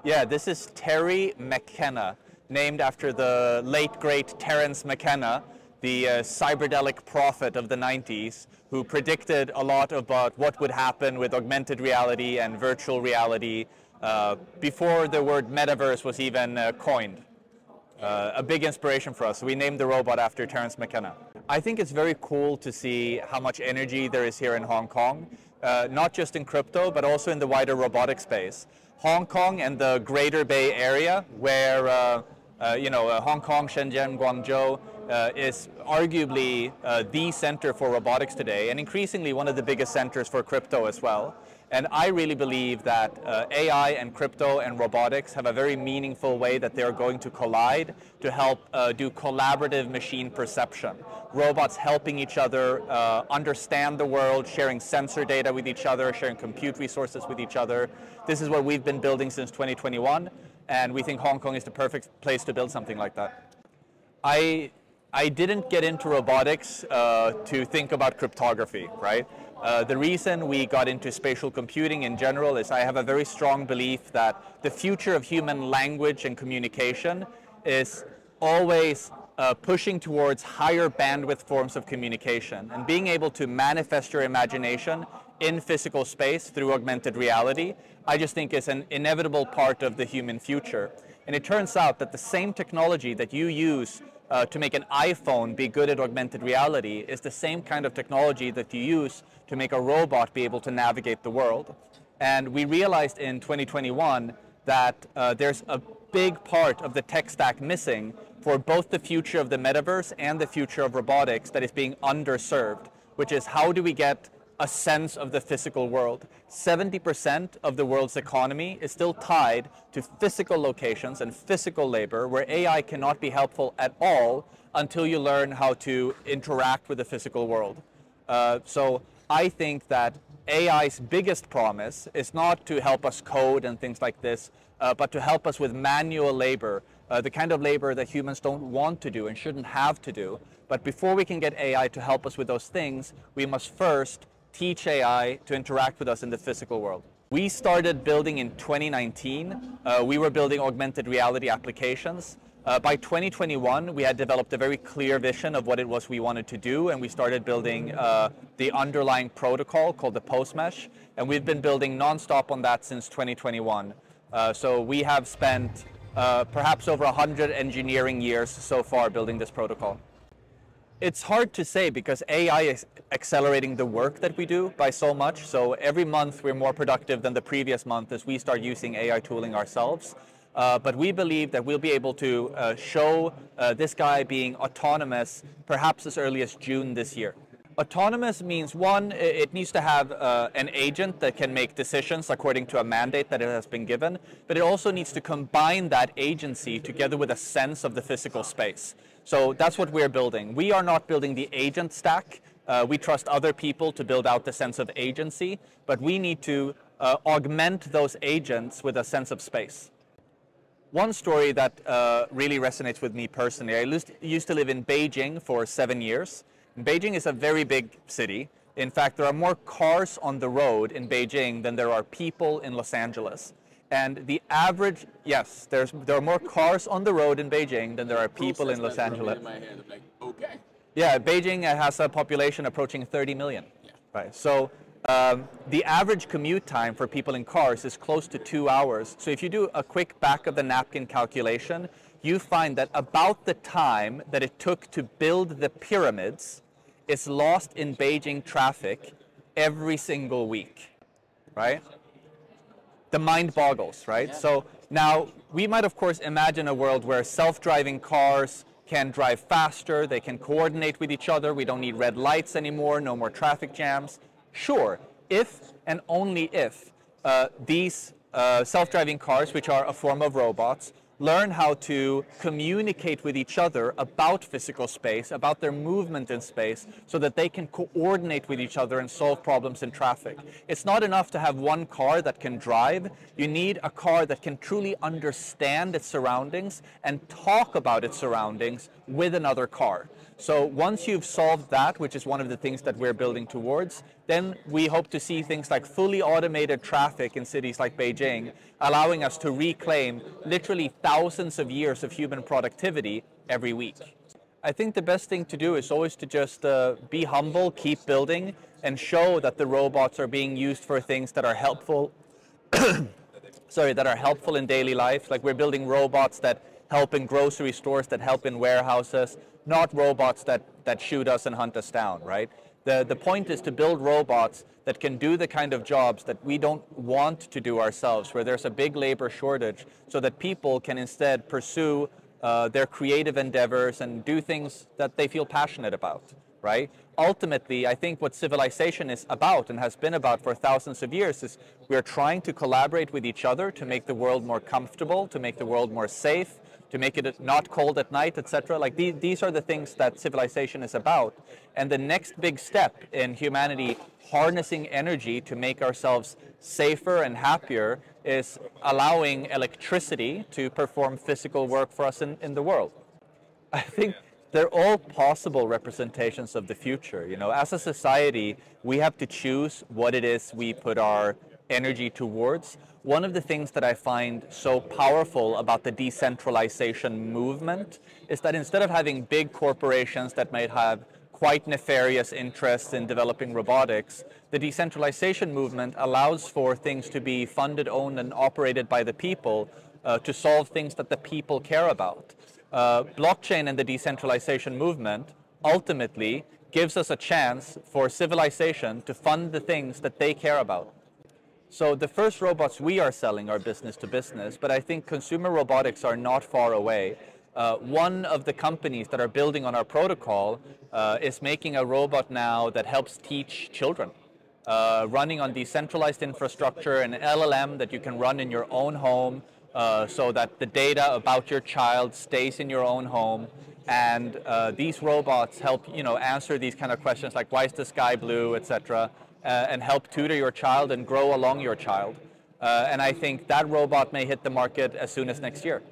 Yeah, this is Terry McKenna, named after the late, great Terence McKenna, the cyberdelic prophet of the 90s, who predicted a lot about what would happen with augmented reality and virtual reality before the word metaverse was even coined. A big inspiration for us. So we named the robot after Terence McKenna. I think it's very cool to see how much energy there is here in Hong Kong, not just in crypto, but also in the wider robotic space. Hong Kong and the Greater Bay Area, where Hong Kong, Shenzhen, Guangzhou is arguably the center for robotics today, and increasingly one of the biggest centers for crypto as well. And I really believe that AI and crypto and robotics have a very meaningful way that they're going to collide to help do collaborative machine perception. Robots helping each other understand the world, sharing sensor data with each other, sharing compute resources with each other. This is what we've been building since 2021, and we think Hong Kong is the perfect place to build something like that. I didn't get into robotics to think about cryptography, right? The reason we got into spatial computing in general is I have a very strong belief that the future of human language and communication is always pushing towards higher bandwidth forms of communication, and being able to manifest your imagination in physical space through augmented reality, I just think is an inevitable part of the human future. And it turns out that the same technology that you use to make an iPhone be good at augmented reality is the same kind of technology that you use to make a robot be able to navigate the world. And we realized in 2021 that there's a big part of the tech stack missing for both the future of the metaverse and the future of robotics that is being underserved, which is how do we get a sense of the physical world. 70% of the world's economy is still tied to physical locations and physical labor, where AI cannot be helpful at all until you learn how to interact with the physical world. So I think that AI's biggest promise is not to help us code and things like this, but to help us with manual labor, the kind of labor that humans don't want to do and shouldn't have to do. But before we can get AI to help us with those things, we must first teach AI to interact with us in the physical world. We started building in 2019. We were building augmented reality applications. By 2021, we had developed a very clear vision of what it was we wanted to do, and we started building the underlying protocol called the postmesh, and we've been building nonstop on that since 2021. So we have spent perhaps over 100 engineering years so far building this protocol. It's hard to say because AI is accelerating the work that we do by so much. So every month we're more productive than the previous month as we start using AI tooling ourselves. But we believe that we'll be able to show this guy being autonomous perhaps as early as June this year. Autonomous means, one, it needs to have an agent that can make decisions according to a mandate that it has been given, but it also needs to combine that agency together with a sense of the physical space. So that's what we're building. We are not building the agent stack. We trust other people to build out the sense of agency, but we need to augment those agents with a sense of space. One story that really resonates with me personally, I used to live in Beijing for 7 years. Beijing is a very big city. In fact, there are more cars on the road in Beijing than there are people in Los Angeles. And the average, yes, there are more cars on the road in Beijing than there are people in Los Angeles. In my hand, I'm like, okay. Yeah, Beijing has a population approaching 30 million. Yeah. Right. So the average commute time for people in cars is close to 2 hours. So if you do a quick back of the napkin calculation, you find that about the time that it took to build the pyramids is lost in Beijing traffic every single week, right? The mind boggles, right? Yeah. So now we might, of course, imagine a world where self-driving cars can drive faster, they can coordinate with each other, we don't need red lights anymore, no more traffic jams. Sure, if and only if these self-driving cars, which are a form of robots, learn how to communicate with each other about physical space, about their movement in space, so that they can coordinate with each other and solve problems in traffic. It's not enough to have one car that can drive. You need a car that can truly understand its surroundings and talk about its surroundings with another car. So once you've solved that, which is one of the things that we're building towards, then we hope to see things like fully automated traffic in cities like Beijing, allowing us to reclaim literally thousands of years of human productivity every week. I think the best thing to do is always to just be humble, keep building, and show that the robots are being used for things that are helpful. That are helpful in daily life. Like we're building robots that help in grocery stores, that help in warehouses, not robots that shoot us and hunt us down, right? The point is to build robots that can do the kind of jobs that we don't want to do ourselves, where there's a big labor shortage, so that people can instead pursue their creative endeavors and do things that they feel passionate about, right? Ultimately, I think what civilization is about and has been about for thousands of years is we're trying to collaborate with each other to make the world more comfortable, to make the world more safe, to make it not cold at night, etc. Like these are the things that civilization is about. And the next big step in humanity harnessing energy to make ourselves safer and happier is allowing electricity to perform physical work for us in the world. I think they're all possible representations of the future. You know, as a society, we have to choose what it is we put our energy towards. One of the things that I find so powerful about the decentralization movement is that instead of having big corporations that might have quite nefarious interests in developing robotics, the decentralization movement allows for things to be funded, owned, and operated by the people to solve things that the people care about. Blockchain and the decentralization movement ultimately gives us a chance for civilization to fund the things that they care about. So the first robots we are selling are business to business, but I think consumer robotics are not far away. One of the companies that are building on our protocol is making a robot now that helps teach children. Running on decentralized infrastructure, an LLM that you can run in your own home, so that the data about your child stays in your own home. And these robots help, answer these kind of questions like why is the sky blue, etc., and help tutor your child and grow along your child. And I think that robot may hit the market as soon as next year.